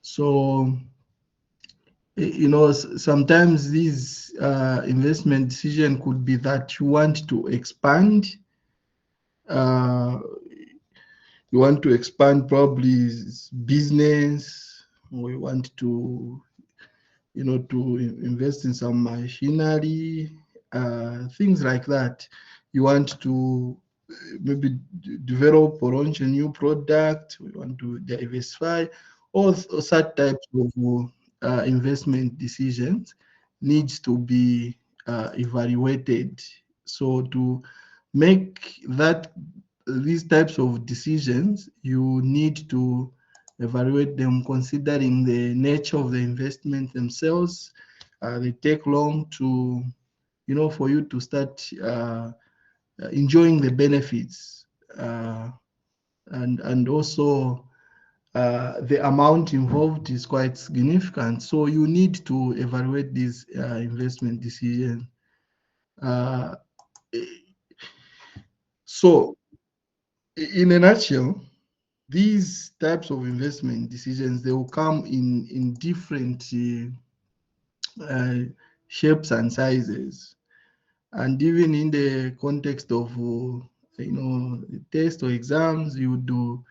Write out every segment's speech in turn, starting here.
So, you know, sometimes these investment decision could be that you want to expand. Uh, you want to expand probably business, or you want to, you know, to invest in some machinery, things like that. You want to maybe develop or launch a new product. We want to diversify. All such types of investment decisions needs to be evaluated. So to make that these types of decisions, you need to evaluate them considering the nature of the investment themselves. They take long to, you know, for you to start enjoying the benefits, and also the amount involved is quite significant. So you need to evaluate these investment decisions. Uh, so in a nutshell, these types of investment decisions, they will come in different uh, shapes and sizes, and even in the context of you know, test or exams, you do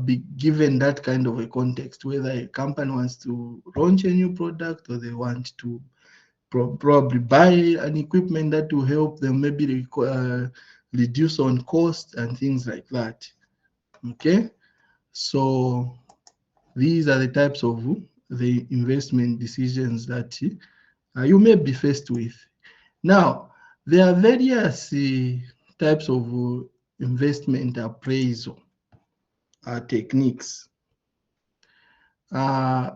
be given that kind of a context, whether a company wants to launch a new product or they want to probably buy an equipment that will help them maybe reduce on cost and things like that. Okay, so these are the types of the investment decisions that you may be faced with. Now, there are various types of investment appraisal techniques. Uh,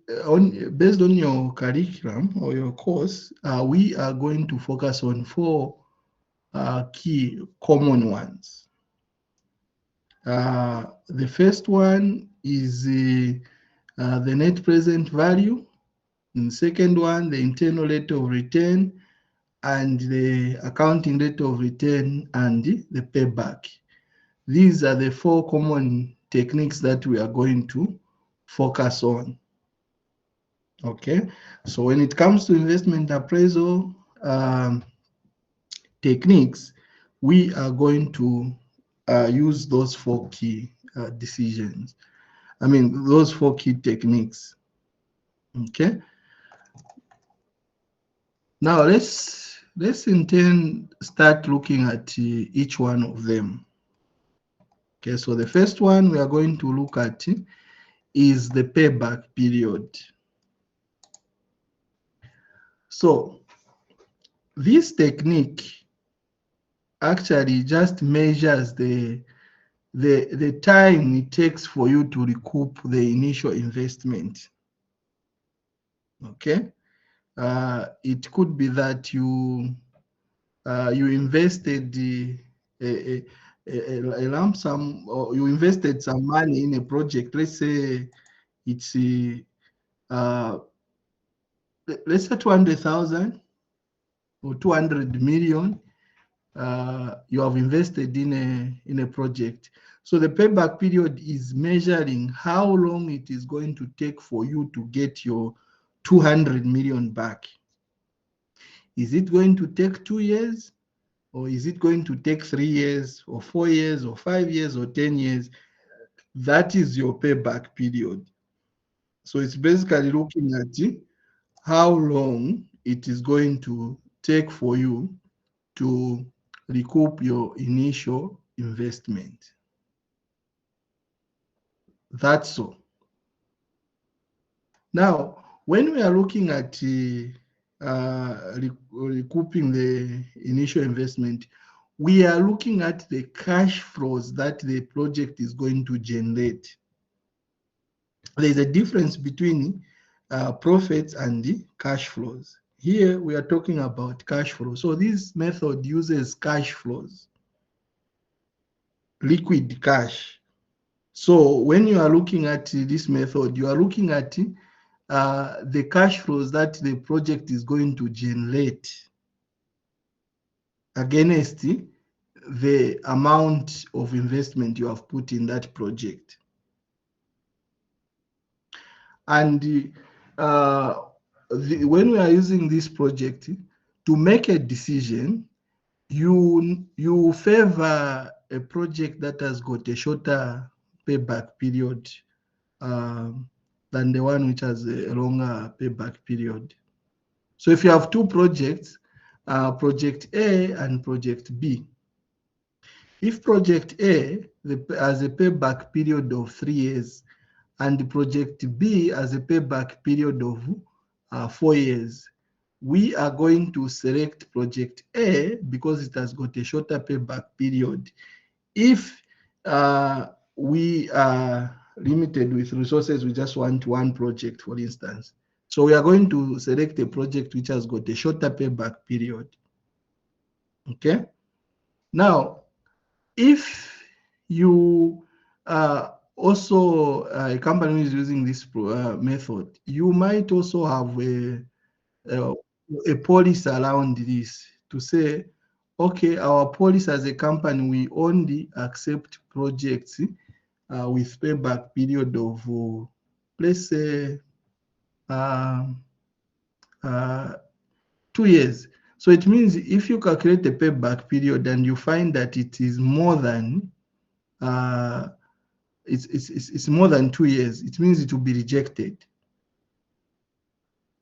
Based on your curriculum or your course, we are going to focus on four key common ones. The first one is the net present value. And the second one, the internal rate of return, and the accounting rate of return, and the payback. These are the four common techniques that we are going to focus on. Okay, so when it comes to investment appraisal techniques, we are going to use those four key decisions. I mean, those four key techniques. Okay. Now let's in turn start looking at each one of them. Okay, so the first one we are going to look at is the payback period. So this technique actually just measures the time it takes for you to recoup the initial investment. Okay, it could be that you invested a, a lump sum, or you invested some money in a project. Let's say it's let's say 200,000 or 200 million. You have invested in a project. So the payback period is measuring how long it is going to take for you to get your 200 million back. Is it going to take 2 years? Or is it going to take 3 years or 4 years or 5 years or 10 years? That is your payback period. So it's basically looking at how long it is going to take for you to recoup your initial investment. That's all. Now, when we are looking at recouping the initial investment, we are looking at the cash flows that the project is going to generate. There's a difference between profits and the cash flows. Here we are talking about cash flow. So this method uses cash flows, liquid cash. So when you are looking at this method, you are looking at the cash flows that the project is going to generate against the amount of investment you have put in that project. And when we are using this project to make a decision, you favor a project that has got a shorter payback period than the one which has a longer payback period. So if you have two projects, project A and project B, if project A has a payback period of 3 years and project B has a payback period of 4 years, we are going to select project A because it has got a shorter payback period. If we are limited with resources, we just want one project, for instance. So we are going to select a project which has got a shorter payback period. Okay. Now, if you also a company is using this method, you might also have a policy around this to say, okay, our policy as a company, we only accept projects with payback period of, let's say, uh, uh, 2 years. So it means if you calculate the payback period and you find that it is more than it's more than 2 years, it means it will be rejected.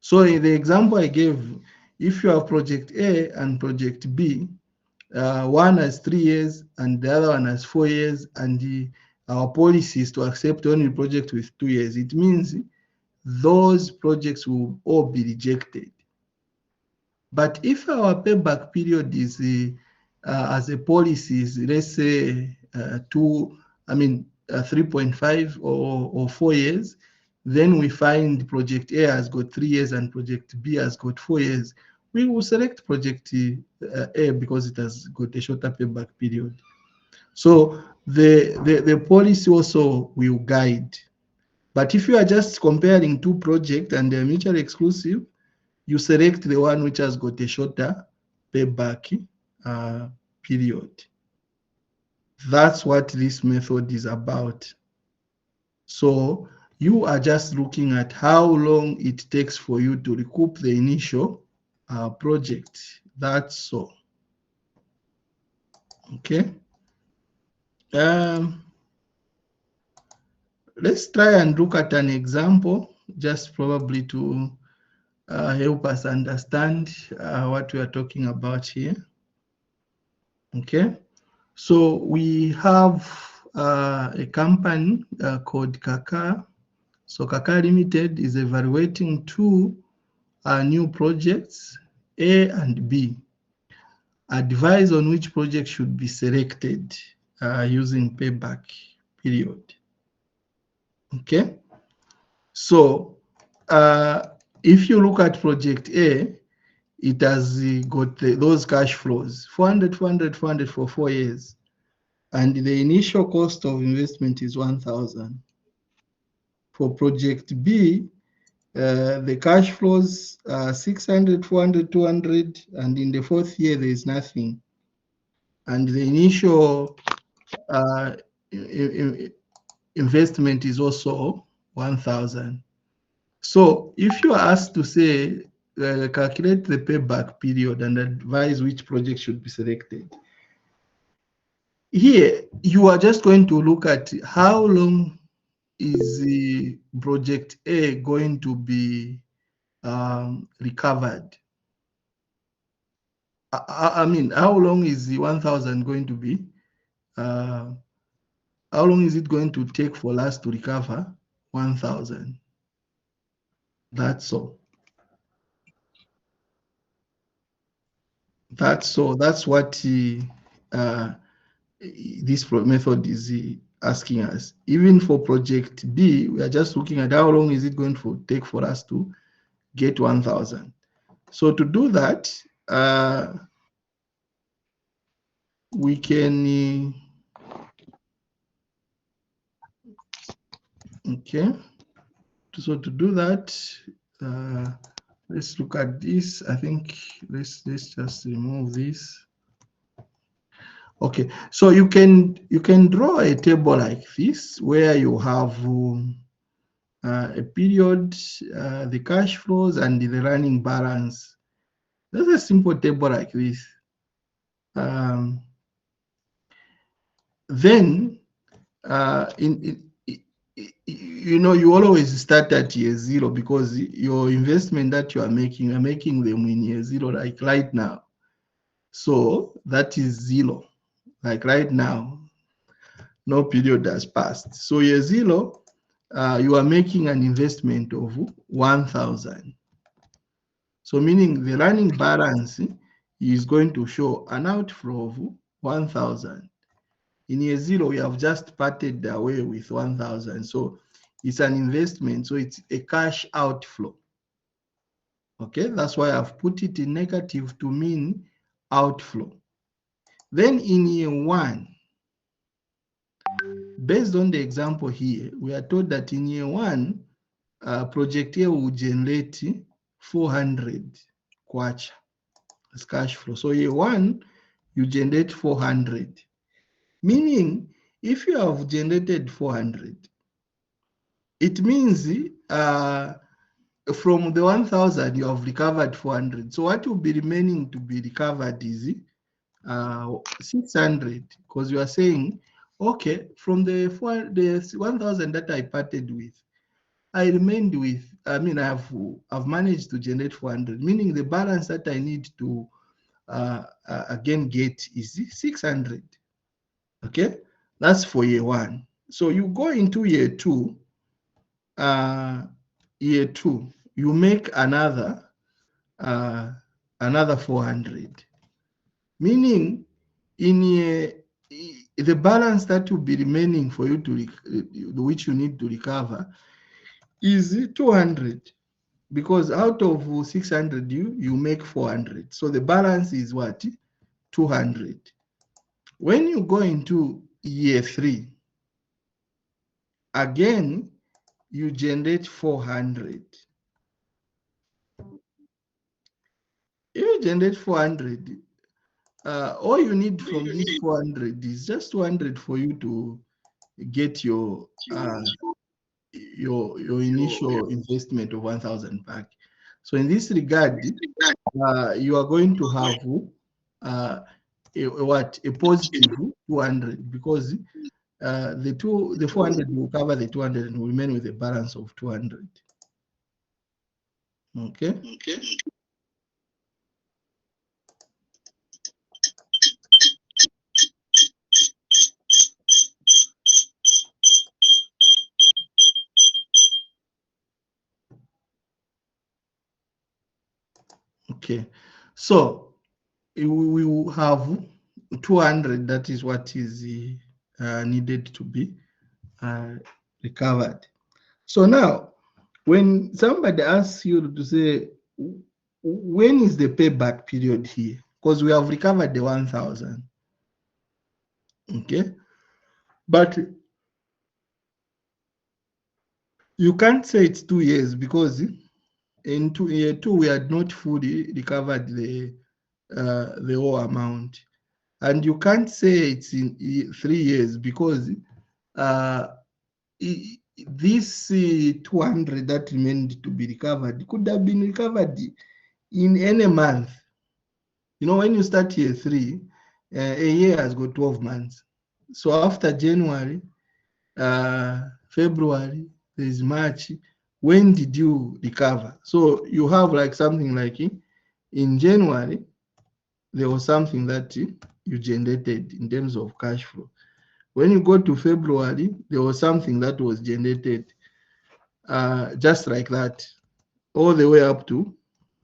So in the example I gave, if you have project A and project B, one has 3 years and the other one has 4 years, and our policy is to accept only projects with 2 years. It means those projects will all be rejected. But if our payback period is as a policy is, let's say 3.5 or 4 years, then we find project A has got 3 years and project B has got 4 years, we will select project A because it has got a shorter payback period. So the policy also will guide. But if you are just comparing two projects and they're mutually exclusive, you select the one which has got a shorter payback period. That's what this method is about. So you are just looking at how long it takes for you to recoup the initial project. That's all. Okay. Let's try and look at an example, just probably to help us understand what we are talking about here. Okay. So we have a company called Kaka. So Kaka Limited is evaluating two new projects, A and B. Advise on which project should be selected using payback period. Okay. So if you look at project A, it has got those cash flows, 400, 400, 400 for 4 years. And the initial cost of investment is 1,000. For project B, the cash flows are 600, 400, 200, and in the 4th year, there is nothing. And the initial investment is also 1,000. So if you are asked to say, calculate the payback period and advise which project should be selected, here you are just going to look at how long is the project A going to be recovered. I mean, how long is the 1,000 going to be? How long is it going to take for us to recover 1,000? That's all. That's all. That's what this method is asking us. Even for project B, we are just looking at how long is it going to take for us to get 1,000. So to do that, we can, okay. So to do that, let's look at this. I think let's just remove this. Okay, so you can draw a table like this where you have a period, the cash flows, and the running balance. That's a simple table like this. Then, you always start at year zero, because your investment that you're making them in year zero, like right now. So that is zero, like right now, no period has passed. So year zero, you are making an investment of 1,000. So meaning the running balance is going to show an outflow of 1,000. In year zero, we have just parted away with 1,000. So it's an investment. So it's a cash outflow. Okay, that's why I've put it in negative to mean outflow. Then in year one, based on the example here, we are told that in year one, project A will generate 400 kwacha as cash flow. So year one, you generate 400. Meaning, if you have generated 400, it means from the 1,000, you have recovered 400. So what will be remaining to be recovered is 600, because you are saying, okay, from the 1,000 that I parted with, I remained with, I've managed to generate 400, meaning the balance that I need to again get is 600. Okay, that's for year one. So you go into year two, you make another 400, meaning in year, the balance that will be remaining for you to which you need to recover is 200, because out of 600 you make 400. So the balance is what? 200. When you go into year three, again you generate 400. If you generate 400, all you need from this 400 is just 200 for you to get your initial investment of 1,000 back. So in this regard, you are going to have a positive 200, because the 400 will cover the 200 and will remain with a balance of 200. Okay. Okay. So we will have 200. That is what is needed to be recovered. So now, when somebody asks you to say, when is the payback period here? Because we have recovered the 1,000. Okay. But you can't say it's 2 years, because in year two, we had not fully recovered the whole amount. And you can't say it's in 3 years, because this 200 that remained to be recovered could have been recovered in any month. When you start year three, a year has got 12 months. So after January, February, there's March. When did you recover? So you have like something like in January, there was something that you generated in terms of cash flow. When you go to February, there was something that was generated, just like that, all the way up to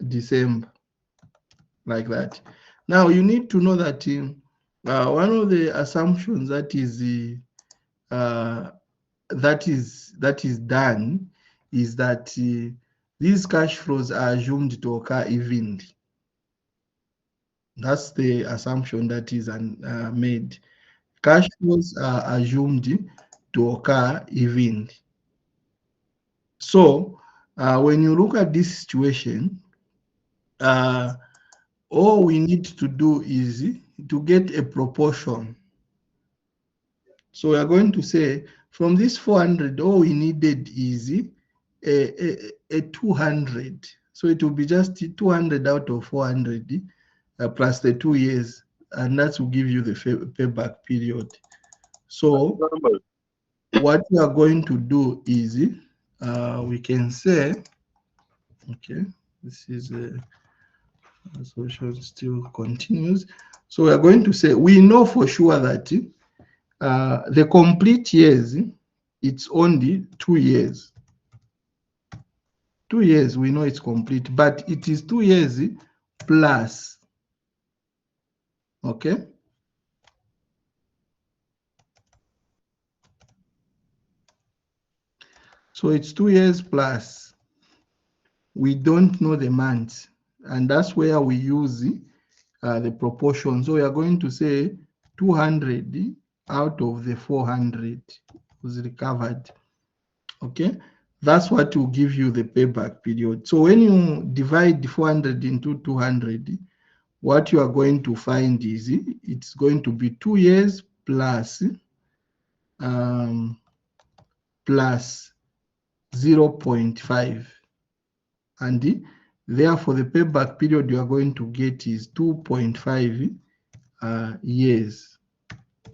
December, like that. Now you need to know that one of the assumptions that is done is that these cash flows are assumed to occur evenly. That's the assumption that is made. Cash flows are assumed to occur evenly. So when you look at this situation, all we need to do is to get a proportion. So we are going to say, from this 400, all we needed is a 200. So it will be just 200 out of 400 plus the 2 years, and that will give you the payback period. So what we are going to do is we can say, okay, this is a solution still continues. So we are going to say we know for sure that the complete years, it's only 2 years. 2 years, we know it's complete, but it is 2 years plus. Okay. So it's 2 years plus. We don't know the months, and that's where we use the proportion. So we are going to say 200 out of the 400 was recovered. Okay, that's what will give you the payback period. So when you divide 400 into 200, what you are going to find is it's going to be 2 years plus 0.5, and therefore the payback period you are going to get is 2.5 years.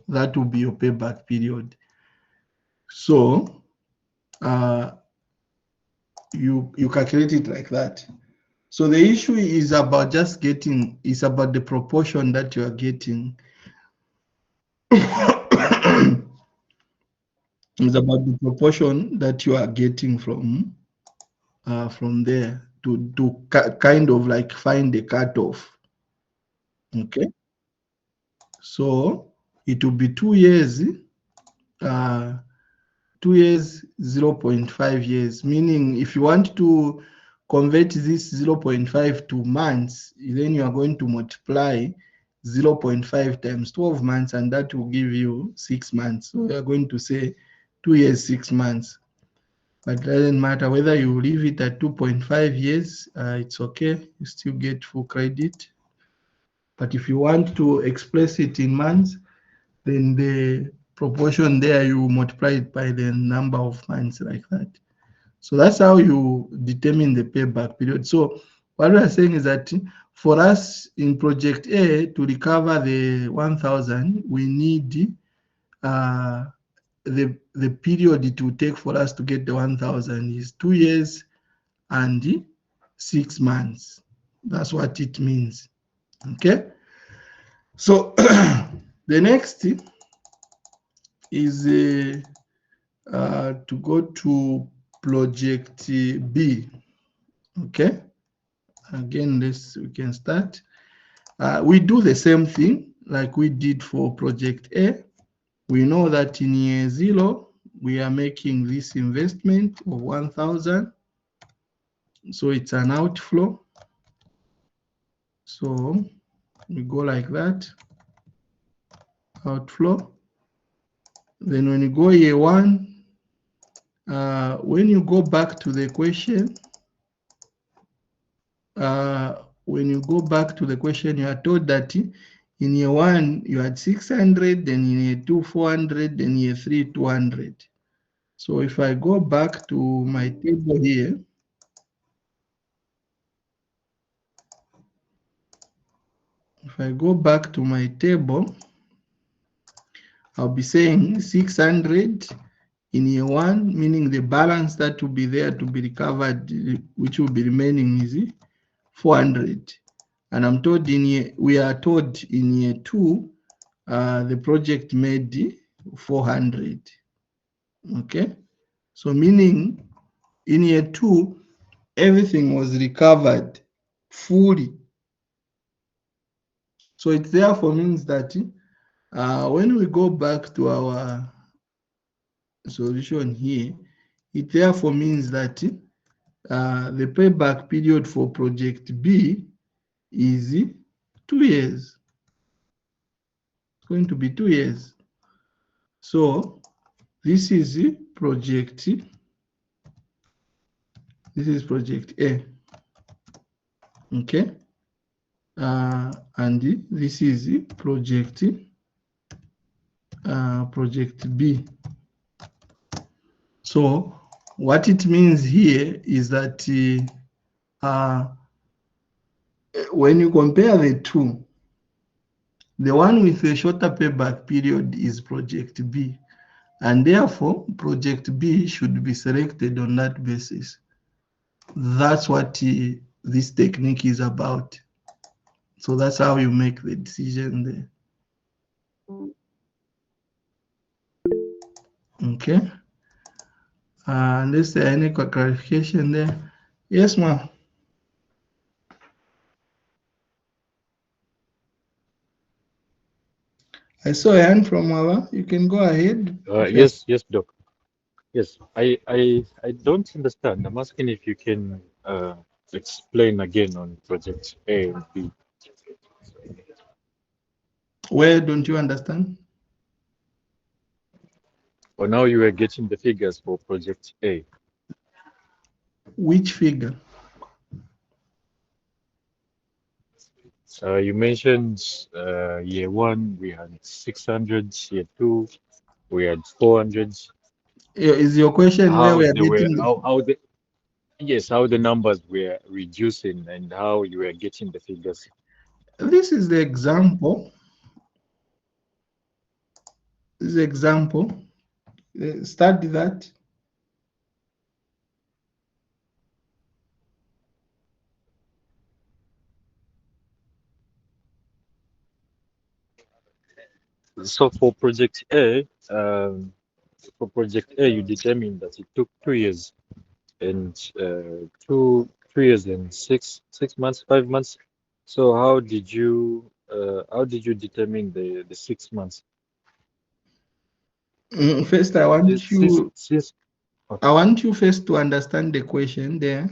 That will be your payback period. So you calculate it like that. So the issue is about just getting, it's about the proportion that you are getting. It's about the proportion that you are getting from there to kind of like find the cutoff. Okay, so it will be 2 years, 2 years, 0.5 years, meaning if you want to convert this 0.5 to months, then you are going to multiply 0.5 times 12 months, and that will give you 6 months. So you are going to say 2 years, 6 months. But it doesn't matter whether you leave it at 2.5 years, it's okay, you still get full credit. But if you want to express it in months, then the proportion there, you multiply it by the number of months like that. So that's how you determine the payback period. So what we are saying is that for us in project A to recover the 1,000, we need the period it will take for us to get the 1,000 is 2 years and 6 months. That's what it means. Okay. So the next is to go to project B. Okay. Again, we can start. We do the same thing like we did for project A. We know that in year 0, we are making this investment of 1,000. So it's an outflow. So we go like that, outflow. Then when you go year 1, when you go back to the question, you are told that in year 1 you had 600, then in year 2 400, then year 3 200. So if I go back to my table here, I'll be saying 600 in year 1, meaning the balance that will be there to be recovered, which will be remaining, is 400. And I'm told we are told in year 2, the project made 400. Okay, so meaning in year 2, everything was recovered fully. So it therefore means that when we go back to our solution here, it therefore means that the payback period for project B is 2 years. It's going to be 2 years. So this is project. This is project A. Okay. And this is project B. So What it means here is that when you compare the two, the one with a shorter payback period is project B, and therefore project B should be selected on that basis. That's what this technique is about. So that's how you make the decision there. Okay. Unless there any clarification there. Yes, ma'am. I saw a hand from Mama. You can go ahead if you're. Yes, yes, Doc. Yes, I don't understand. I'm asking if you can explain again on project A and B. Where don't you understand? Or now you are getting the figures for project A. Which figure? You mentioned year one we had 600, year two we had 400. Is your question where How we are they were, getting the. how the yes, how the numbers were reducing and how you were getting the figures. This is the example. This is the example. Study that. So for project A, you determined that it took 2 years and 2 years and six months, 5 months. So how did you determine the 6 months? First, Since I okay, want you first to understand the question there.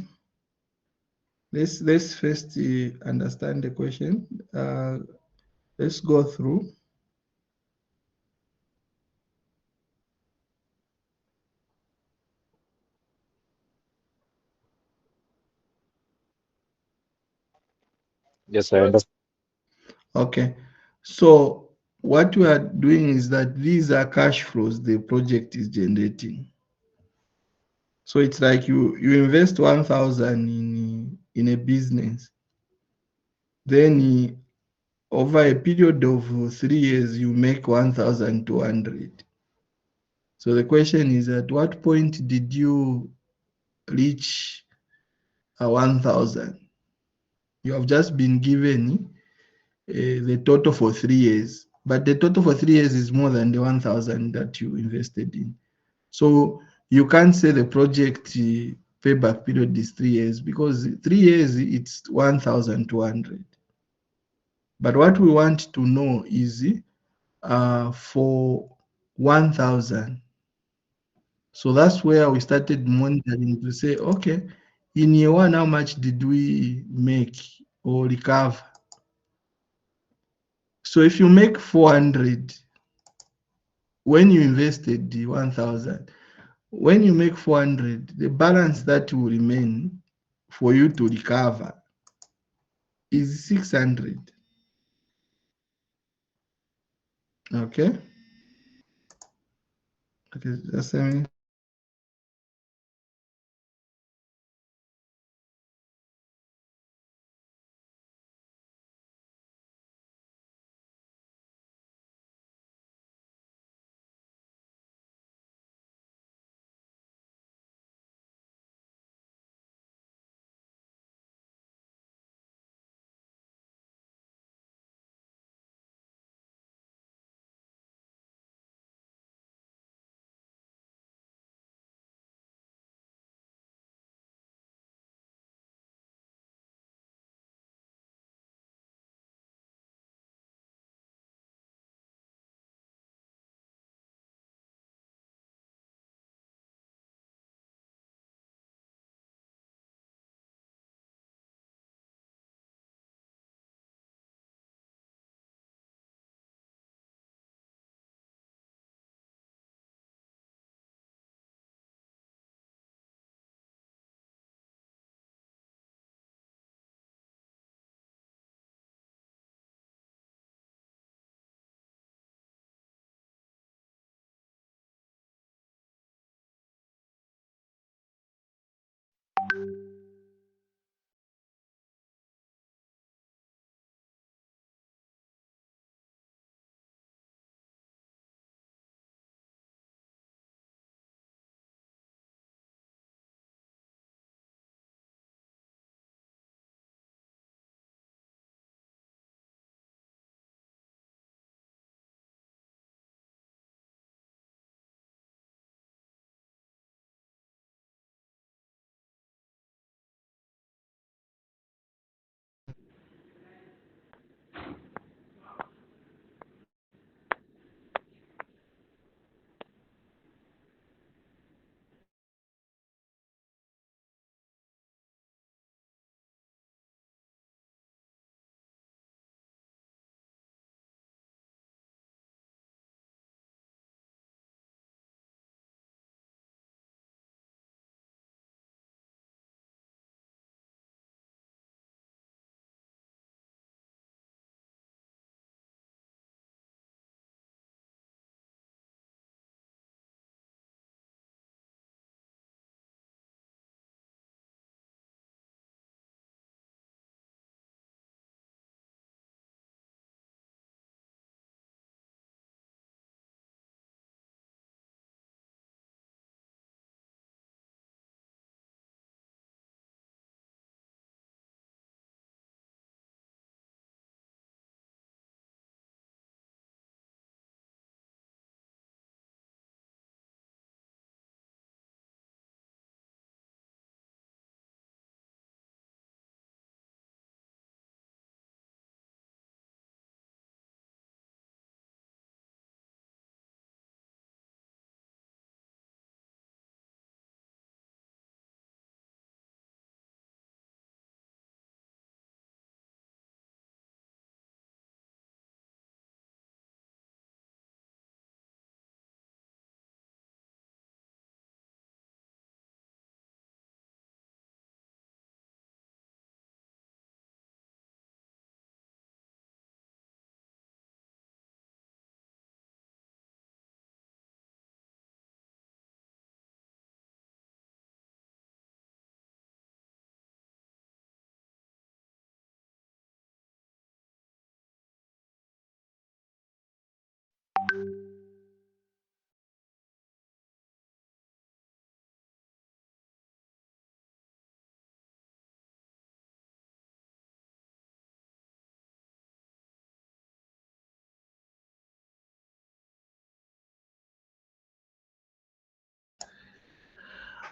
Let's first understand the question. Let's go through. yes, I understand. Okay. So what we are doing is that these are cash flows the project is generating. So it's like you invest 1,000 in a business, then over a period of 3 years you make 1,200. So the question is, at what point did you reach a 1,000? You have just been given the total for 3 years, but the total for 3 years is more than the 1,000 that you invested in. So you can't say the project payback period is 3 years, because 3 years it's 1,200. But what we want to know is for 1,000. So that's where we started monitoring to say, okay, in year one, how much did we make or recover? So if you make 400 when you invested the 1,000, when you make 400, the balance that will remain for you to recover is 600. Okay. Okay. Just a minute.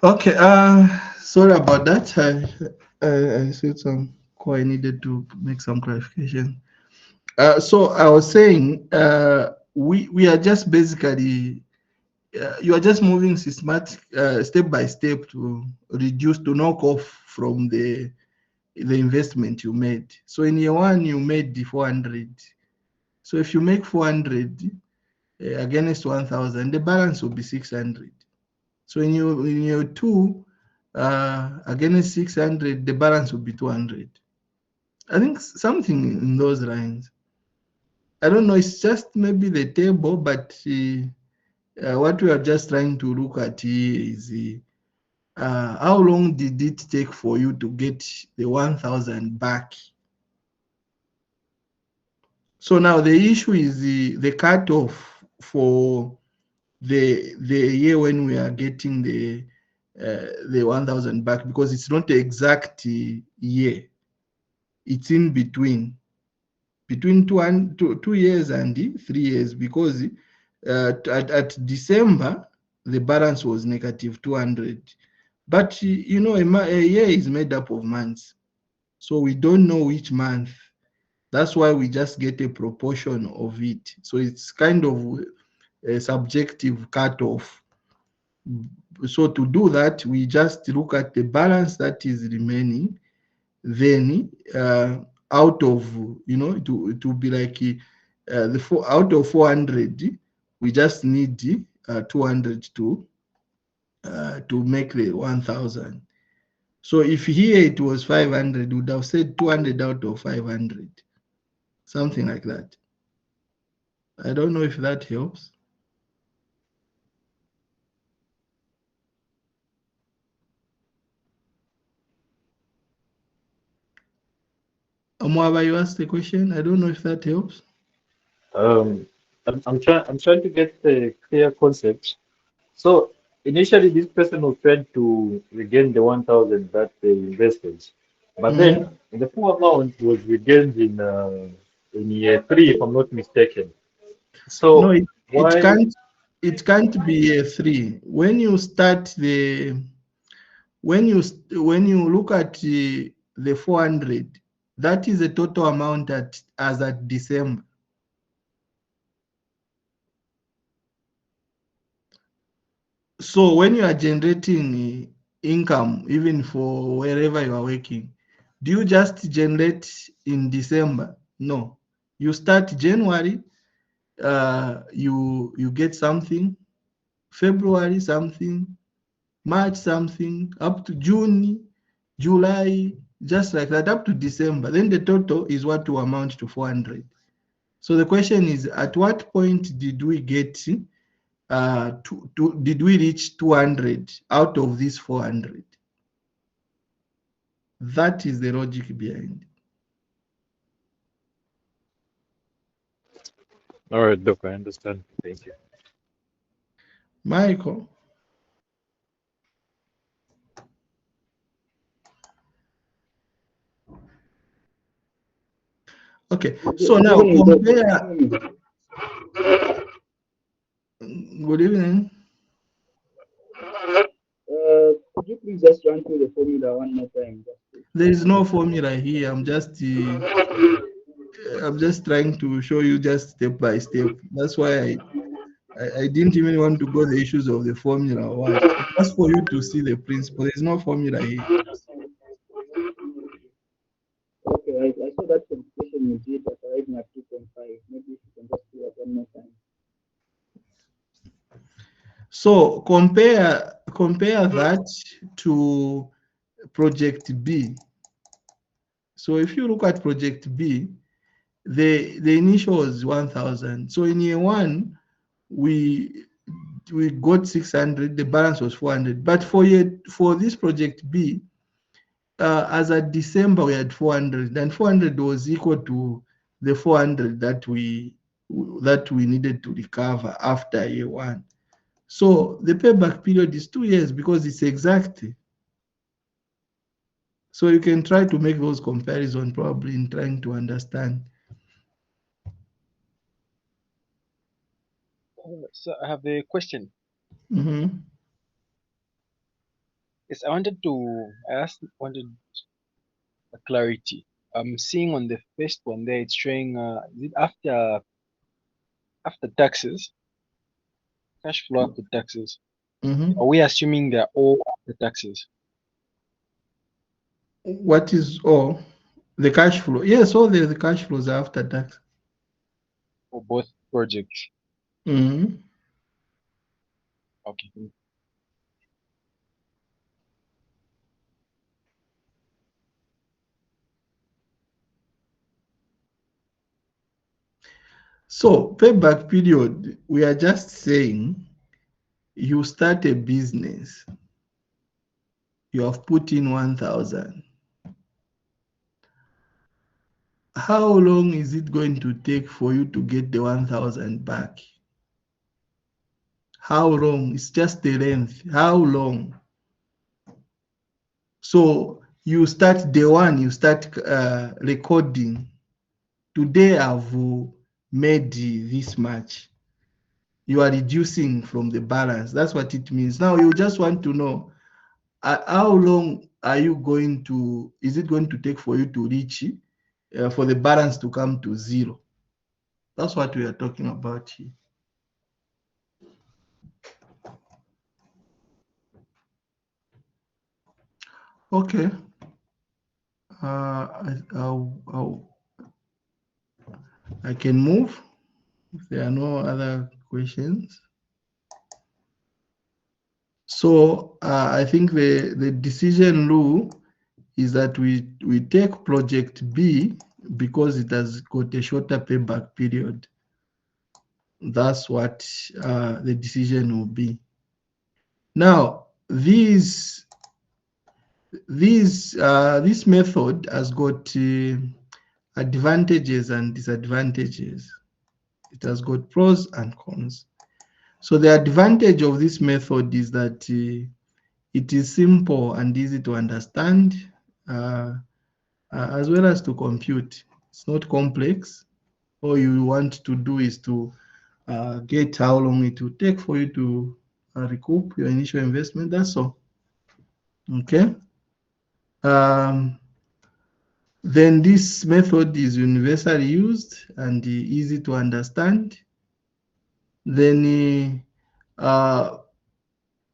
Okay, sorry about that. I said some I needed to make some clarification. So I was saying, we are just basically, you are just moving systematic, step by step to reduce, to knock off from the investment you made. So in year one, you made the 400. So if you make 400 against 1,000, the balance will be 600. So in your two, against 600, the balance will be 200. I think something in those lines. I don't know. It's just maybe the table, but what we are just trying to look at here is how long did it take for you to get the 1,000 back? So now the issue is the cutoff for the year when we are getting the 1,000 back, because it's not the exact year. It's in between 2 years and 3 years, because at December the balance was negative 200. But a year is made up of months, so we don't know which month. That's why we just get a proportion of it. So it's kind of a subjective cutoff. So to do that, we just look at the balance that is remaining. Then out of, to be like out of 400, we just need 200 to make the 1,000. So if here it was 500, we would have said 200 out of 500, something like that. I don't know if that helps. Amwaba, you asked the question. I don't know if that helps. Um, I'm trying to get the clear concept. So initially, this person was trying to regain the 1,000 that they invested, but then Mhm. the full amount was regained in year three, if I'm not mistaken. No, So it why? can't be a three. When you start when you look at the 400, that is the total amount as at December. So when you are generating income, even for wherever you are working, do you just generate in December? No. You start January, you get something, February something, March something, up to June, July, just like that, up to December. Then the total is what will amount to 400. So the question is, at what point did we get did we reach 200 out of this 400? That is the logic behind. All right, Doc, I understand. Thank you. Michael. Okay, so Good now evening, Doc. compare. Good evening. Could you please just run through the formula one more time? Just to There is no understand. formula here. I'm just trying to show you just step by step. That's why I didn't even want to go the issues of the formula or what. Just for you to see the principle. There's no formula here. Okay, I saw that computation you did at arriving at 2.5. Maybe if you can just do that one more time. So compare that to project B. So if you look at project B, the initial was 1,000. So in year one, we we got 600. The balance was 400. But for this project B, as at December, we had 400, and 400 was equal to the 400 that we needed to recover after year one. So the payback period is 2 years because it's exact. So you can try to make those comparisons probably in trying to understand. So I have a question. Mhm. Yes, wanted a clarity. I'm seeing on the first one there, it's showing, is it after taxes, cash flow after taxes? Are we assuming they're all after taxes What is all? The cash flow. Yes, all the cash flows are after tax. for both projects? Mhm. Okay. So payback period, we are just saying you start a business, you have put in 1,000. How long is it going to take for you to get the 1,000 back? How long? It's just the length. How long? So you start day one, you start recording. Today I've made this much. You are reducing from the balance. That's what it means. Now you just want to know how long are you going to, is it going to take for you to reach, for the balance to come to zero? That's what we are talking about here. Okay. I can move if there are no other questions. So I think the decision rule is that we take project B because it has got a shorter payback period. That's what the decision will be. Now, this method has got advantages and disadvantages. It has got pros and cons. So the advantage of this method is that it is simple and easy to understand, as well as to compute. It's not complex. All you want to do is to get how long it will take for you to recoup your initial investment. That's all. Okay. Then this method is universally used and easy to understand. Then the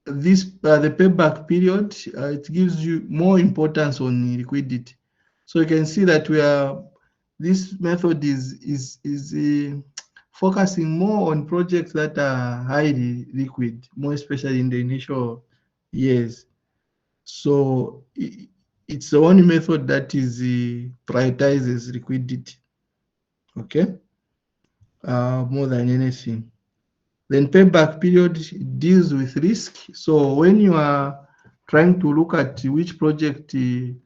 payback period, it gives you more importance on liquidity. So you can see that this method is focusing more on projects that are highly liquid, more especially in the initial years. So it's the only method that is prioritizes liquidity, okay, more than anything. Then payback period deals with risk. So when you are trying to look at which project pays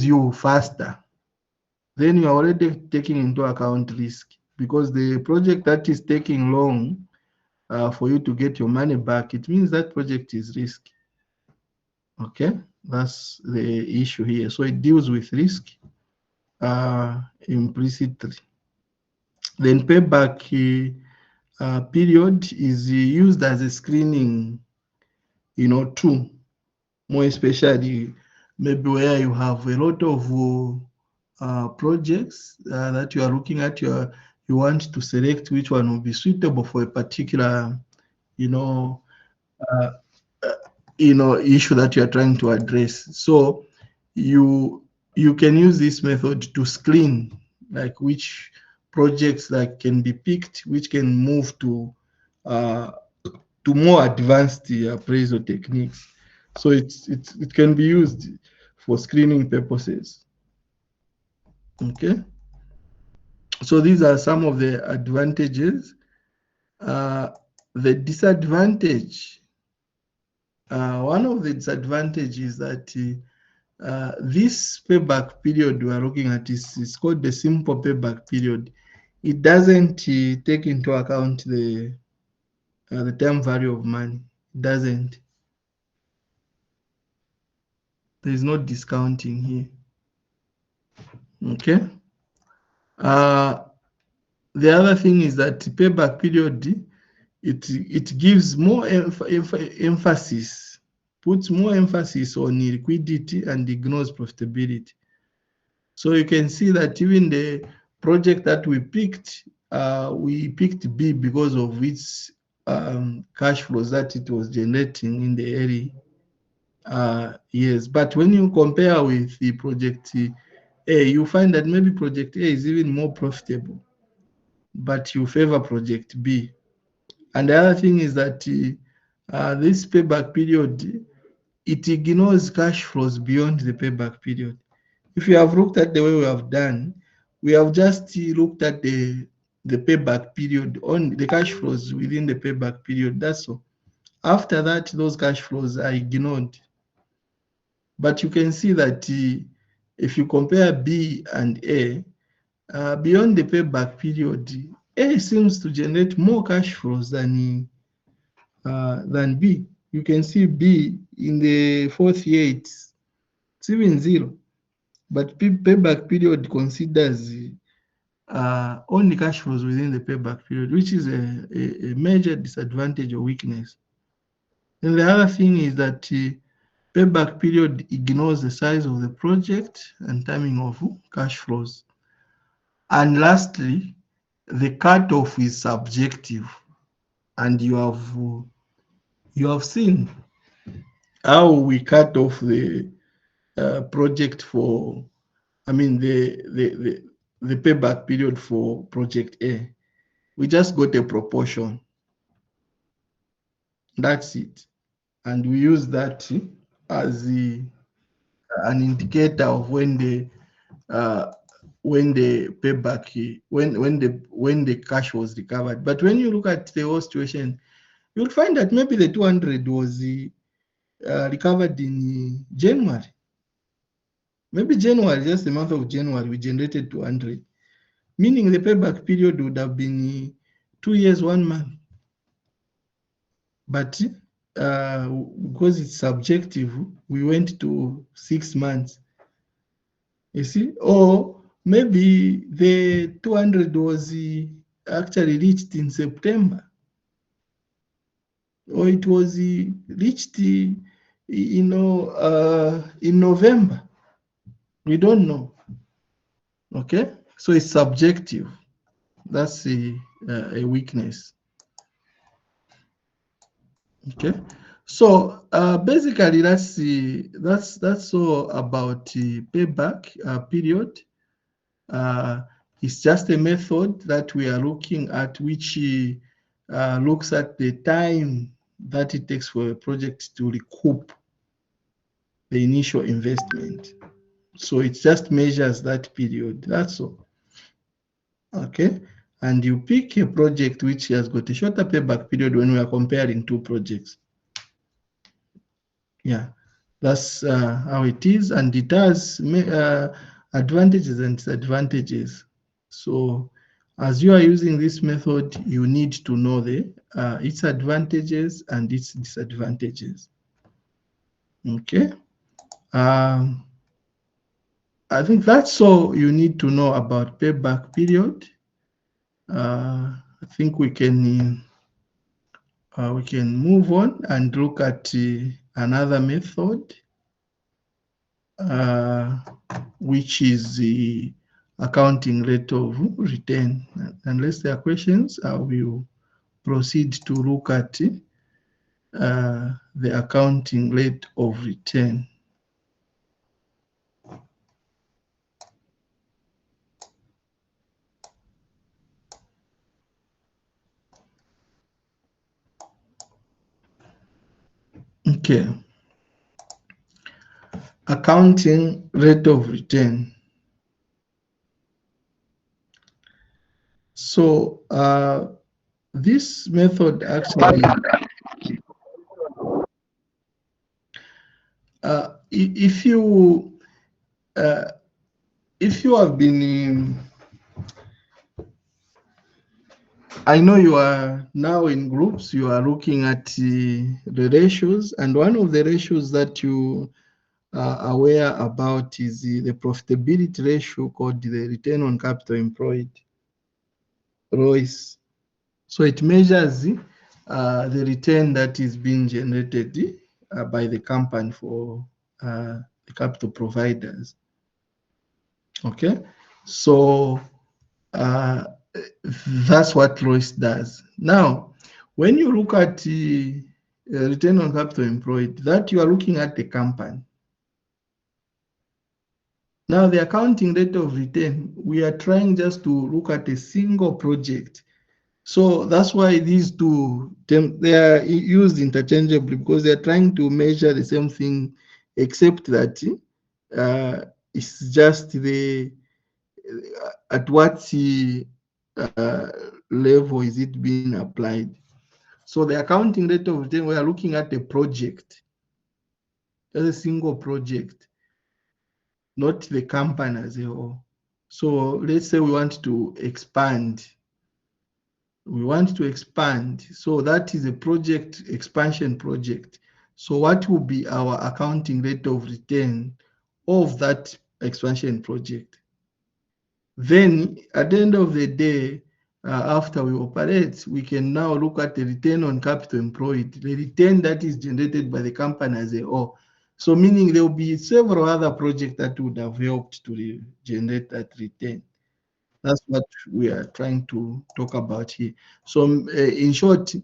you faster, then you are already taking into account risk, because the project that is taking long for you to get your money back, it means that project is risky. Okay, that's the issue here. So it deals with risk implicitly. Then payback period is used as a screening, tool, more especially maybe where you have a lot of projects that you are looking at. You want to select which one will be suitable for a particular, you know, uh, issue that you are trying to address. So you can use this method to screen, like which projects that can be picked, which can move uh, to more advanced appraisal techniques. So it can be used for screening purposes. Okay. So these are some of the advantages. The disadvantage, one of the disadvantages is that this payback period we are looking at is called the simple payback period. It doesn't take into account the time value of money. It doesn't. There is no discounting here. Okay. The other thing is that payback period, it gives more emphasis puts more emphasis on liquidity and ignores profitability. So you can see that even the project that we picked B because of its cash flows that it was generating in the early years. But when you compare with the project A, you find that maybe project A is even more profitable, but you favor project B. And the other thing is that this payback period, it ignores cash flows beyond the payback period. If you have looked at the way we have done, we have just looked at the payback period on the cash flows within the payback period. That's all. After that, those cash flows are ignored. But you can see that if you compare B and A, beyond the payback period, A seems to generate more cash flows than B. You can see B in the fourth year, it's even zero. But payback period considers only cash flows within the payback period, which is a major disadvantage or weakness. And the other thing is that payback period ignores the size of the project and timing of cash flows. And lastly, the cutoff is subjective, and you have seen how we cut off the project for, I mean the payback period for project A. We just got a proportion. That's it, and we use that as an indicator of when the payback, when the cash was recovered. But when you look at the whole situation, you'll find that maybe the 200 was recovered in January. Maybe January, just the month of January, we generated 200, meaning the payback period would have been 2 years, 1 month. But because it's subjective, we went to 6 months. You see, or maybe the 200 was actually reached in September, or it was reached, in November. We don't know. Okay, so it's subjective. That's a weakness. Okay, so basically that's all about the payback period. It's just a method that we are looking at, which looks at the time that it takes for a project to recoup the initial investment. So it just measures that period. That's all. Okay, and you pick a project which has got a shorter payback period when we are comparing two projects. Yeah, that's how it is, and it has advantages and disadvantages. So as you are using this method, you need to know its advantages and its disadvantages. Okay, I think that's all you need to know about payback period. I think we can move on and look at another method, which is the accounting rate of return. Unless there are questions, I will proceed to look at the accounting rate of return. Okay, accounting rate of return. So this method actually, if you have been I know you are now in groups, you are looking at the ratios, and one of the ratios that you are aware about is the profitability ratio called the return on capital employed, ROIC. So it measures the return that is being generated by the company for the capital providers. Okay, so that's what ROIC does. Now, when you look at the return on capital employed, that you are looking at the company. Now, the accounting rate of return, we are trying just to look at a single project. So that's why these two, they are used interchangeably, because they are trying to measure the same thing, except that it's just the at what level is it being applied. So the accounting rate of return, we are looking at a project, just a single project, not the company as a whole. So let's say we want to expand. So that is a project, expansion project. So what will be our accounting rate of return of that expansion project? Then at the end of the day, after we operate, we can now look at the return on capital employed, the return that is generated by the company as a whole. So meaning there will be several other projects that would have helped to generate that return. That's what we are trying to talk about here. So in short,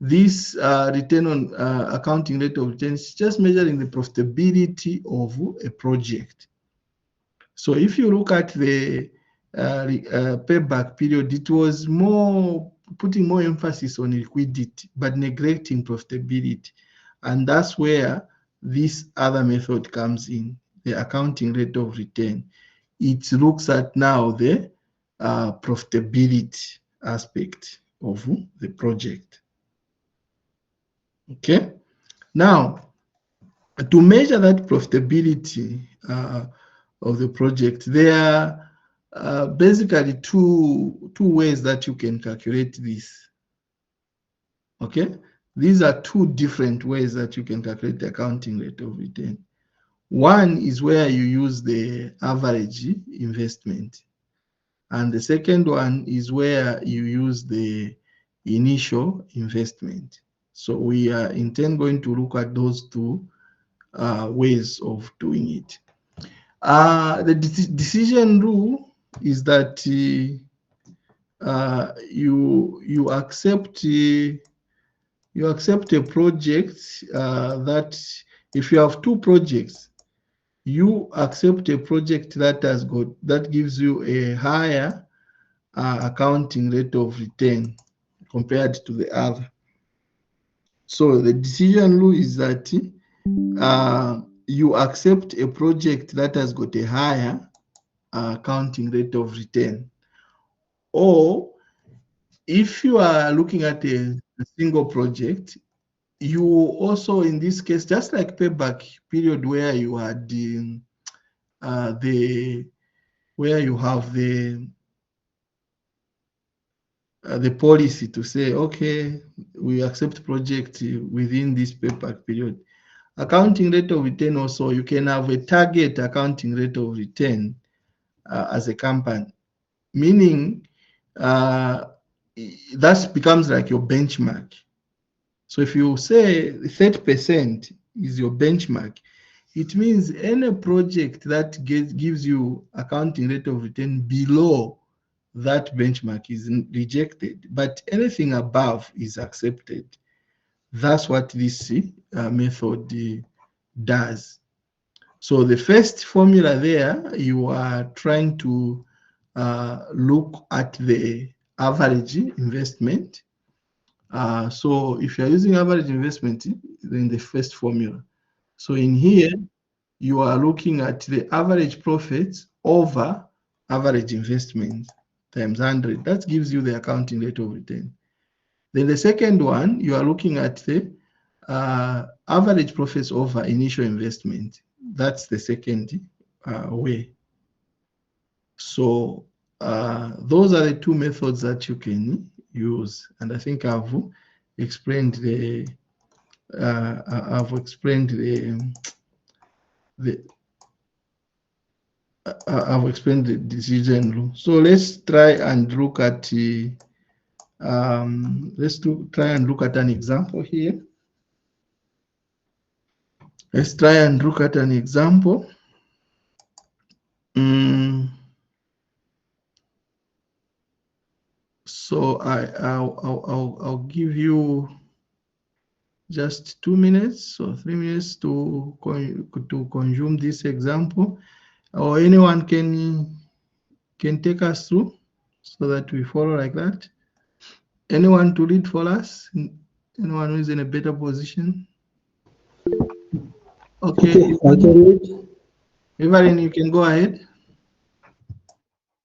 this return on accounting rate of return is just measuring the profitability of a project. So if you look at the payback period, it was more putting more emphasis on liquidity, but neglecting profitability. And that's where this other method comes in, the accounting rate of return. It looks at now the profitability aspect of the project. Okay. Now, to measure that profitability of the project, there are basically two ways that you can calculate this. Okay, these are two different ways that you can calculate the accounting rate of return. One is where you use the average investment, and the second one is where you use the initial investment. So we are going to look at those two ways of doing it. The decision rule is that you accept a project that if you have two projects, you accept a project that gives you a higher accounting rate of return compared to the other. So the decision rule is that you accept a project that has got a higher accounting rate of return. Or if you are looking at a single project, you also, in this case, just like payback period where you had where you have the policy to say, okay, we accept project within this payback period. Accounting rate of return also, you can have a target accounting rate of return as a company, meaning that becomes like your benchmark. So if you say 30% is your benchmark, it means any project that gives you accounting rate of return below that benchmark is rejected, but anything above is accepted. That's what this method does. So the first formula there, you are trying to look at the average investment. So if you are using average investment in the first formula, so in here, you are looking at the average profits over average investment times 100. That gives you the accounting rate of return. Then the second one, you are looking at the average profits over initial investment. That's the second way. So those are the two methods that you can use, and I think I've explained the decision rule. So let's try and look at try and look at an example here. Let's try and look at an example. So I'll give you just 2 minutes or 3 minutes to consume this example, or anyone can take us through so that we follow like that. Anyone to read for us? Anyone who is in a better position? Okay, I can read. Evelyn, you can go ahead.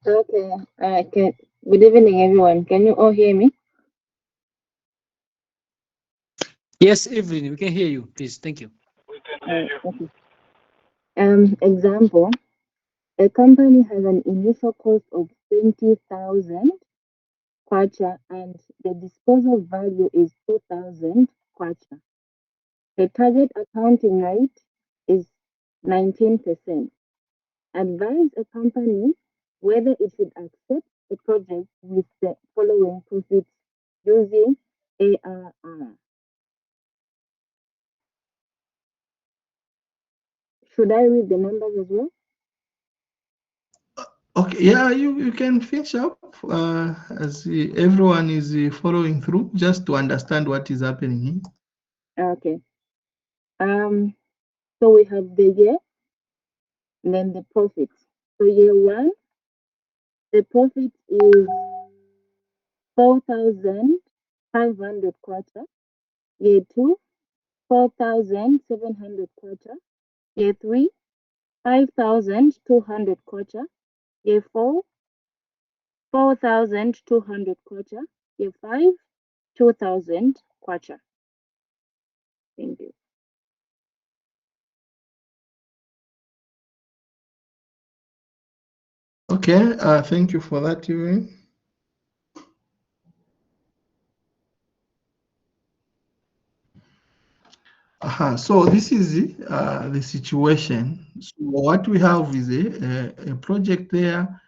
Okay. Good evening, everyone. Can you all hear me? Yes, Evelyn, we can hear you. Please, thank you. Okay. Example: a company has an initial cost of 20,000 kwacha and the disposal value is 2,000 kwacha. The target accounting rate is 19%. Advise a company whether it should accept a project with the following profits using ARR. Should I read the numbers as well? Okay, yeah, you can finish up as everyone is following through, just to understand what is happening here. Okay. So we have the year and then the profit. So year one, the profit is 4,500 kwacha. Year two, 4,700 kwacha. Year three, 5,200 kwacha. Year four, 4,200 kwacha. Year five, 2,000 kwacha. Thank you. Okay, thank you for that, Evelyn. So this is the situation. So what we have is a project there.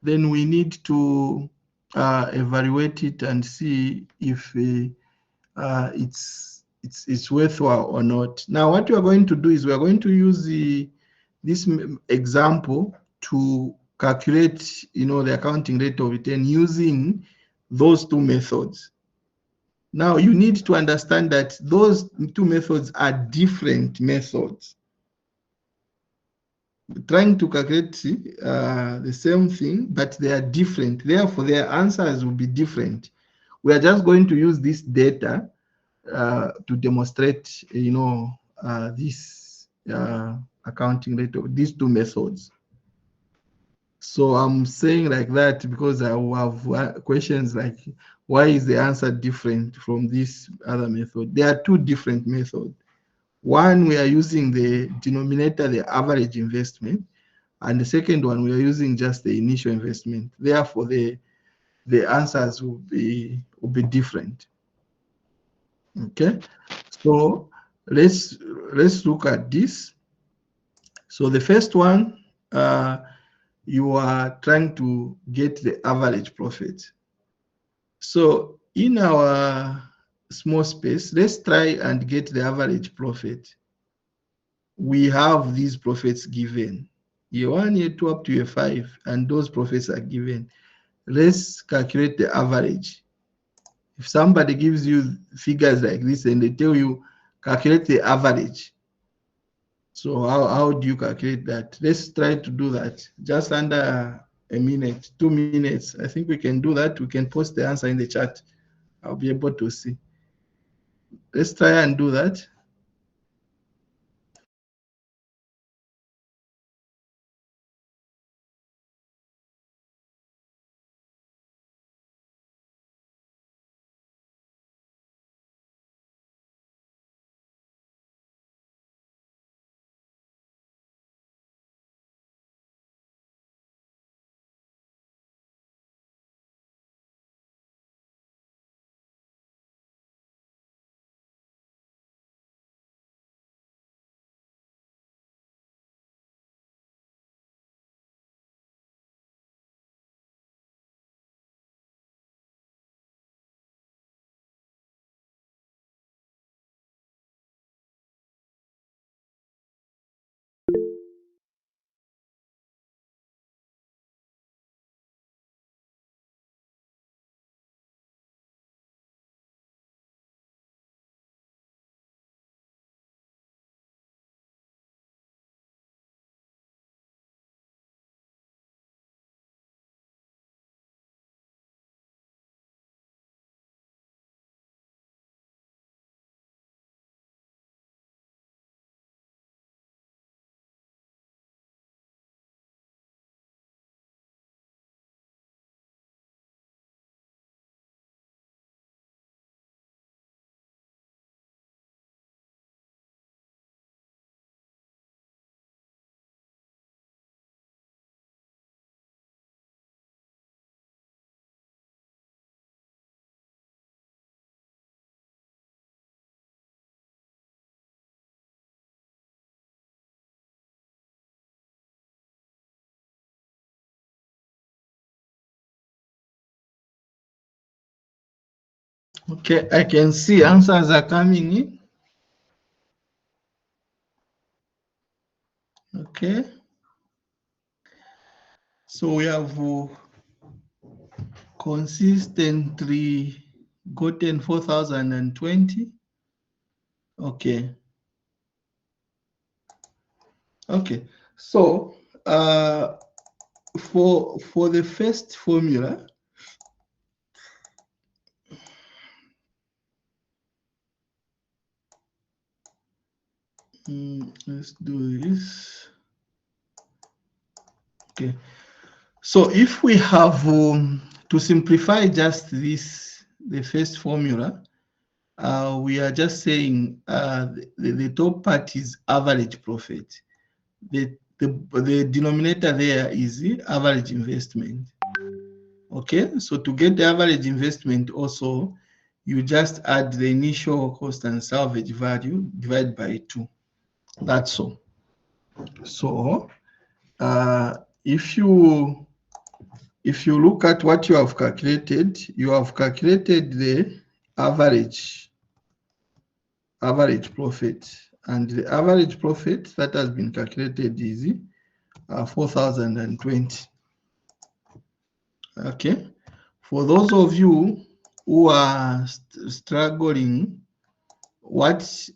Then we need to evaluate it and see if it's worthwhile or not. Now, what we are going to do is we are going to use this example to calculate, the accounting rate of return using those two methods. Now, you need to understand that those two methods are different methods. Trying to calculate the same thing, but they are different. Therefore, their answers will be different. We are just going to use this data to demonstrate, this accounting rate of these two methods. So I'm saying like that because I will have questions like, why is the answer different from this other method? There are two different methods. One, we are using the denominator, the average investment, and the second one, we are using just the initial investment. Therefore, the answers will be different. Okay, so let's look at this. So the first one, you are trying to get the average profit. So in our small space, let's try and get the average profit. We have these profits given. Year one, year two, up to year five, and those profits are given. Let's calculate the average. If somebody gives you figures like this and they tell you calculate the average, so how do you calculate that? Let's try to do that. Just under a minute, 2 minutes. I think we can do that. We can post the answer in the chat. I'll be able to see. Let's try and do that. Okay, I can see answers are coming in. Okay. So we have consistently gotten 4020. Okay. Okay. So for the first formula, let's do this. Okay. So if we have to simplify just this, the first formula, we are just saying the top part is average profit. The denominator there is the average investment. Okay, so to get the average investment also, you just add the initial cost and salvage value, divide by 2. That's all. So if you look at what you have calculated the average profit, and the average profit that has been calculated is 4020. Okay, for those of you who are struggling, what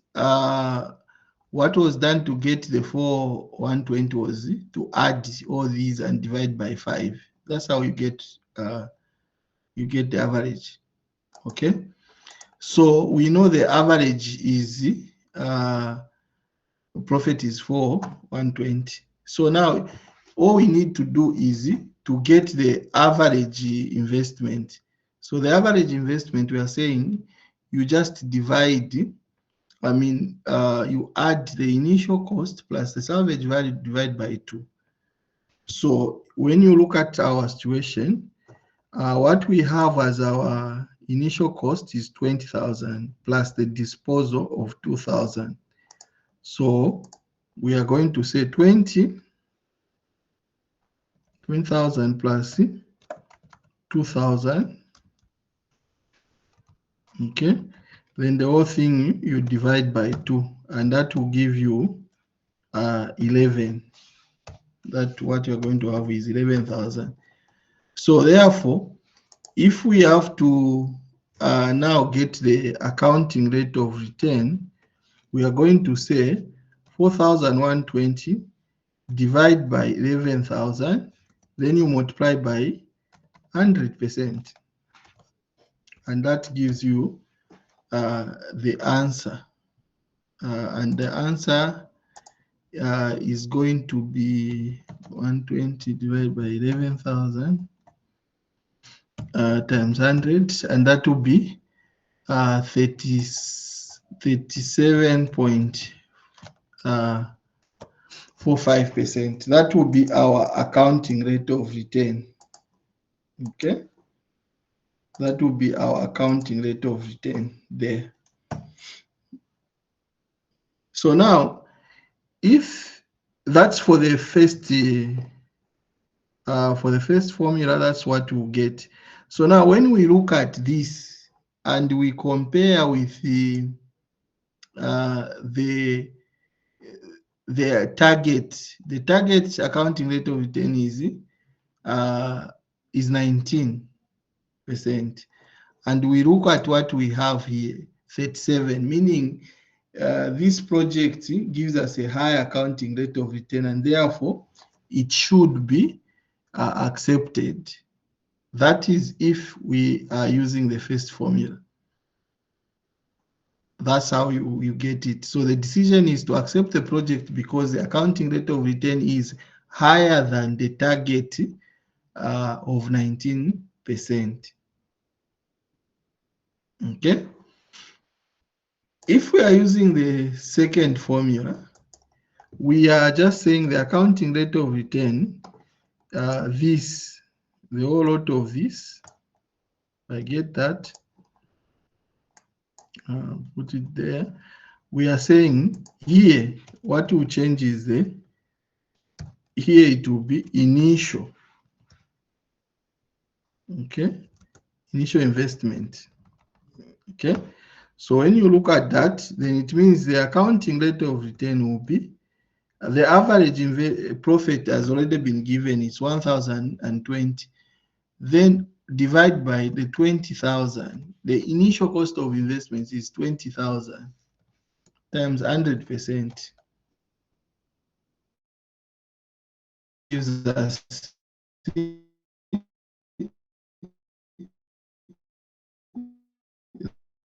was done to get the 4120 was to add all these and divide by 5. That's how you get the average. Okay, so we know the average is profit is 4120. So now all we need to do is to get the average investment. So the average investment, we are saying you just divide, you add the initial cost plus the salvage value, divide by 2. So when you look at our situation, what we have as our initial cost is 20,000 plus the disposal of 2,000. So we are going to say 20,000 plus 2,000. Okay, then the whole thing you divide by 2, and that will give you 11. That what you're going to have is 11,000. So therefore, if we have to now get the accounting rate of return, we are going to say 4,120 divide by 11,000, then you multiply by 100%, and that gives you the answer. And the answer is going to be 120 divided by 11,000 times 100, and that will be 37.45%. That will be our accounting rate of return. Okay, that will be our accounting rate of return there. So now, if that's for the first formula, that's what we'll get. So now when we look at this and we compare with the target accounting rate of return is 19%, and we look at what we have here, 37, meaning this project gives us a high accounting rate of return, and therefore it should be accepted. That is if we are using the first formula. That's how you get it. So the decision is to accept the project because the accounting rate of return is higher than the target of 19%. Okay. If we are using the second formula, we are just saying the accounting rate of return, the whole lot of this, I get that, put it there. We are saying here, what will change is here it will be initial, okay, initial investment, Okay, so when you look at that, then it means the accounting rate of return will be the average profit has already been given, it's 1,020. Then divide by the 20,000. The initial cost of investments is 20,000 times 100%. Gives us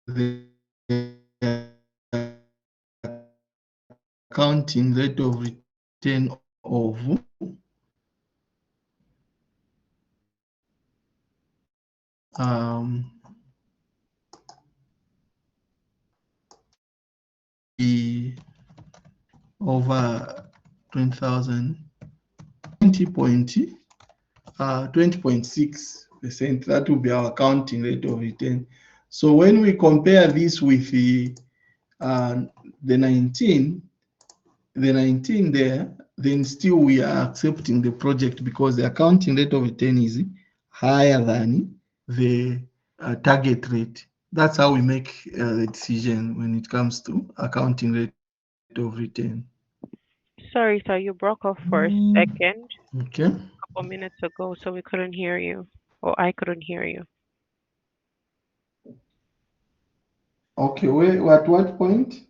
the accounting rate of return of over 20,000, 20.6%. That will be our accounting rate of return. So when we compare this with the 19 there, then still we are accepting the project because the accounting rate of return is higher than the target rate. That's how we make the decision when it comes to accounting rate of return. Sorry, sir, you broke off for a second Okay. a couple minutes ago, so we couldn't hear you, or I couldn't hear you. Okay, at what point?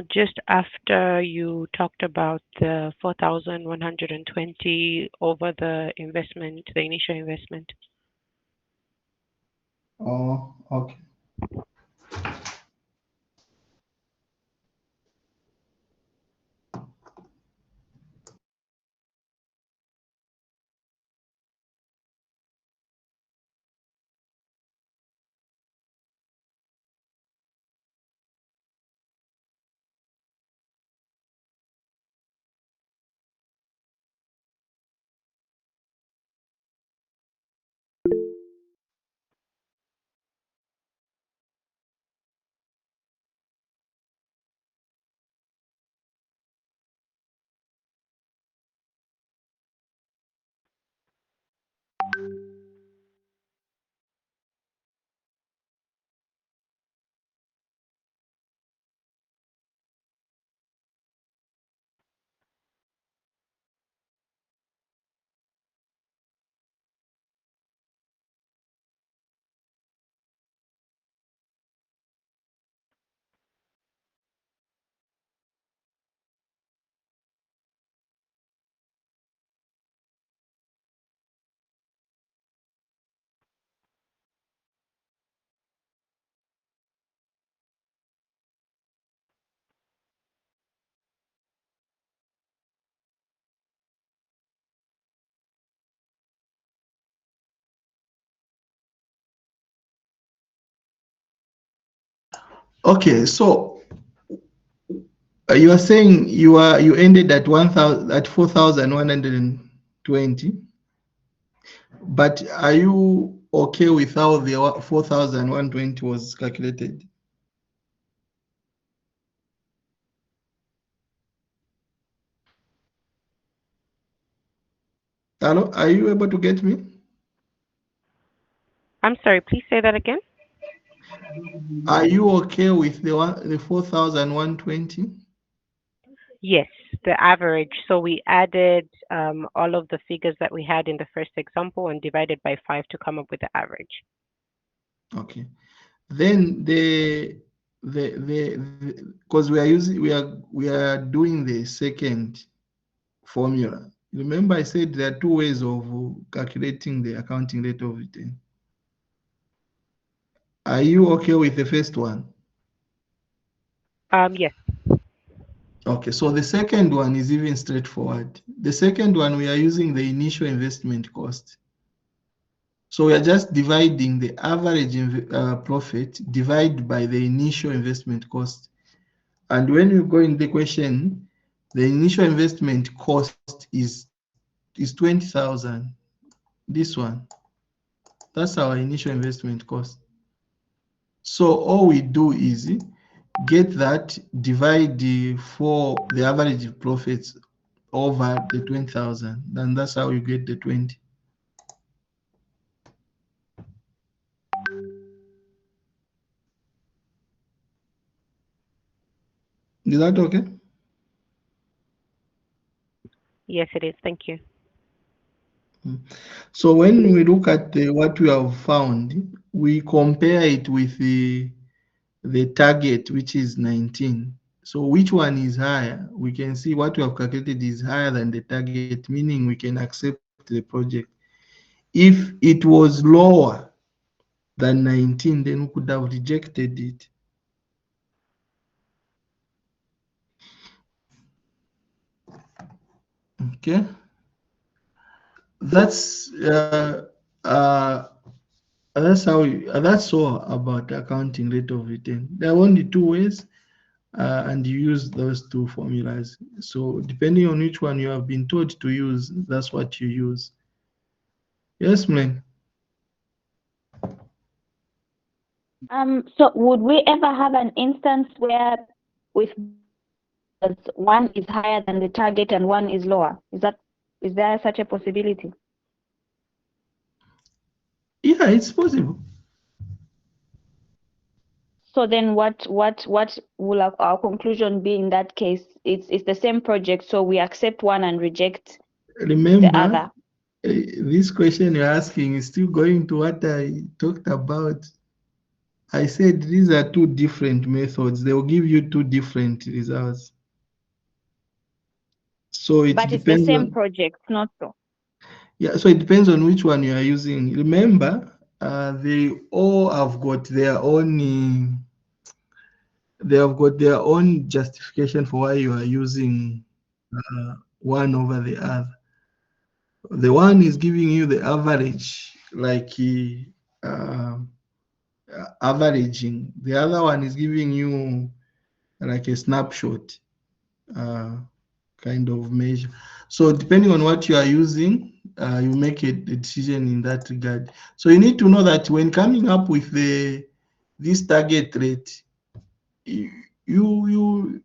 Just after you talked about the 4,120 over the investment, the initial investment. Oh, okay. Okay, so you are saying you ended at 1,000 at 4,120, but are you okay with how the 4,120 was calculated? Hello, are you able to get me? I'm sorry, please say that again. Are you okay with the 4,120? Yes, the average. So we added all of the figures that we had in the first example and divided by 5 to come up with the average. Okay. Then because we are doing the second formula. Remember I said there are two ways of calculating the accounting rate of return. Are you okay with the first one? Yes. Okay, so the second one is even straightforward. The second one, we are using the initial investment cost. So we are just dividing the average profit divided by the initial investment cost. And when you go in the question, the initial investment cost is 20,000. This one, that's our initial investment cost. So all we do is get that, divide for the average profits over the 20,000, and that's how you get the 20. . Is that okay? Yes, it is. Thank you. So when we look at what we have found, we compare it with the target, which is 19. So which one is higher? We can see what we have calculated is higher than the target, meaning we can accept the project. If it was lower than 19, then we could have rejected it. Okay, that's that's all about accounting rate of return. There are only two ways, and you use those two formulas. So depending on which one you have been told to use, that's what you use. Yes, Mlen? So would we ever have an instance where with one is higher than the target and one is lower? Is there such a possibility? Yeah, it's possible. So then what will our conclusion be in that case? It's the same project, so we accept one and reject the Remember, other. this question you're asking is still going to what I talked about. I said these are two different methods. They will give you two different results. So it But it's the depends same on, project, not so. yeah, so it depends on which one you are using. Remember, they all have got their own justification for why you are using one over the other. The one is giving you the average, like averaging. The other one is giving you like a snapshot kind of measure. So depending on what you are using, you make a decision in that regard. So you need to know that when coming up with this target rate, you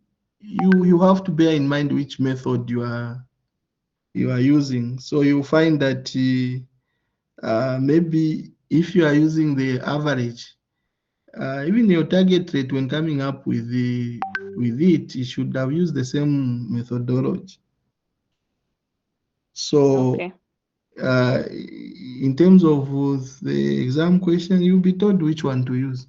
you have to bear in mind which method you are using. So you find that maybe if you are using the average, even your target rate when coming up with it, you should have used the same methodology. So Okay. in terms of the exam question, you'll be told which one to use.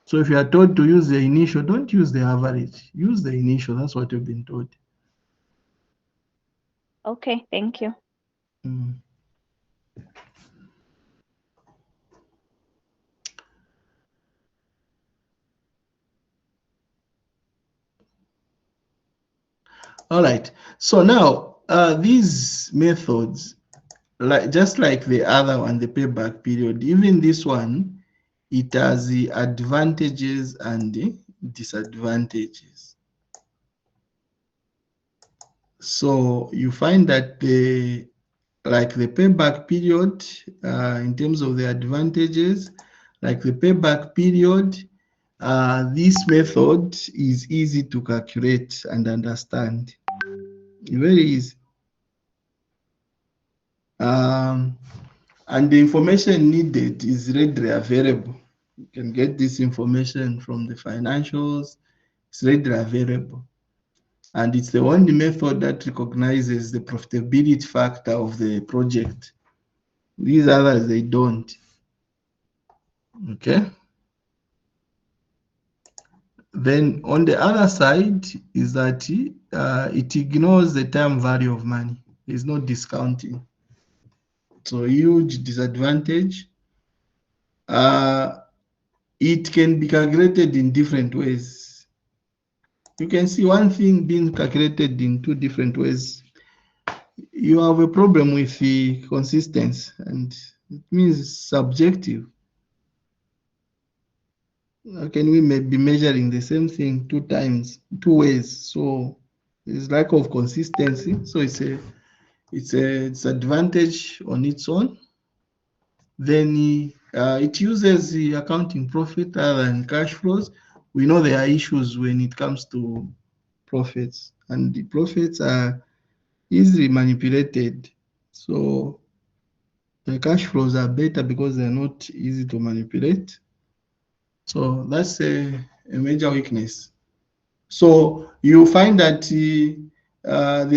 So if you are told to use the initial, don't use the average. Use the initial. That's what you've been told. Okay, thank you. Mm. All right. So now these methods, just like the other one, the payback period, even this one, it has the advantages and the disadvantages. So you find that the payback period, in terms of the advantages, like the payback period, this method is easy to calculate and understand. Very easy. And the information needed is readily available. You can get this information from the financials. It's readily available. And it's the only method that recognizes the profitability factor of the project. These others, they don't. Okay. Then on the other side is that it ignores the time value of money. There's no discounting. So huge disadvantage. It can be calculated in different ways. You can see one thing being calculated in two different ways. You have a problem with the consistency, and it means subjective. How can we be measuring the same thing two ways? So there's lack of consistency. So it's a disadvantage on its own. Then it uses the accounting profit rather than cash flows. We know there are issues when it comes to profits, and the profits are easily manipulated. So the cash flows are better because they're not easy to manipulate. So that's a major weakness. So you find that the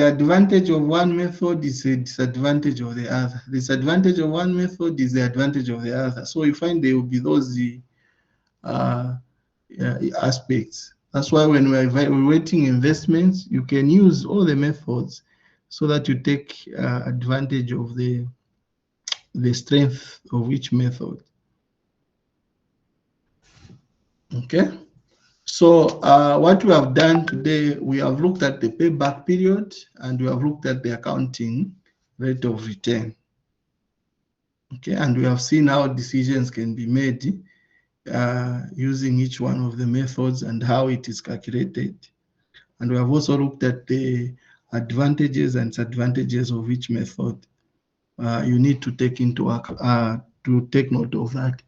advantage of one method is a disadvantage of the other. The disadvantage of one method is the advantage of the other. So you find there will be those aspects. That's why when we're evaluating investments, you can use all the methods so that you take advantage of the strength of each method. Okay. So what we have done today, we have looked at the payback period and we have looked at the accounting rate of return. Okay, and we have seen how decisions can be made using each one of the methods and how it is calculated. And we have also looked at the advantages and disadvantages of each method. You need to take to take note of that.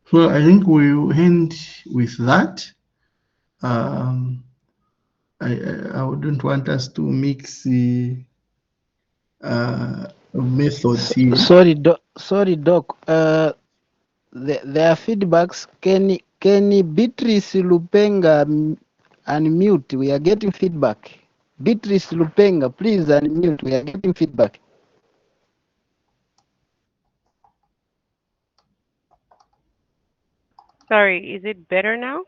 So I think we'll end with that. I wouldn't want us to mix the methods here. Sorry, Doc. Their feedbacks. Can Beatrice Lupenga unmute? We are getting feedback. Beatrice Lupenga, please unmute. We are getting feedback. Sorry, is it better now?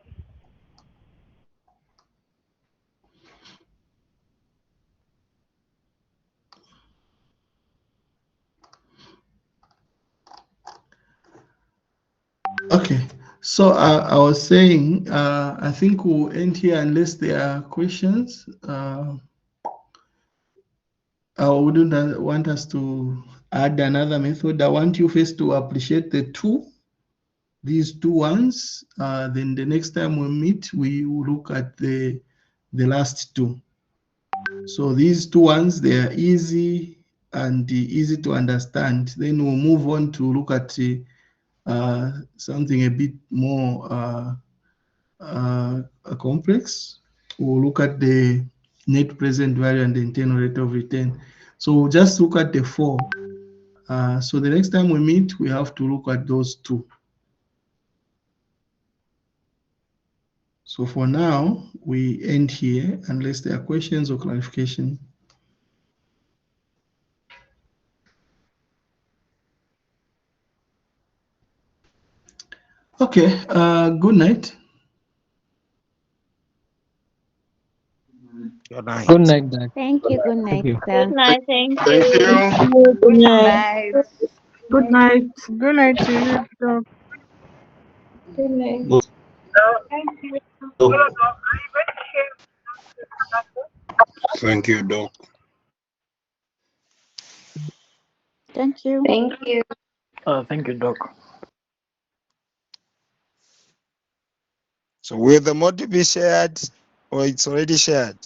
Okay, so I was saying, I think we'll end here unless there are questions. I wouldn't want us to add another method. I want you first to appreciate these two ones. Then the next time we meet, we will look at the last two. So these two ones, they are easy and easy to understand. Then we'll move on to look at something a bit more complex. We'll look at the net present value and the internal rate of return. So we'll just look at the four. So the next time we meet, we have to look at those two. So for now, we end here unless there are questions or clarification. Okay, good night. Good night. Good night, Doc. Thank you. Good night, sir. Good night. Thank Thank you. you. Good night. Good night. Good night to you, Doc. Good night. Good. Thank you. Thank you, Doc. Thank you. Thank you. Thank you, Doc. So will the model be shared or it's already shared?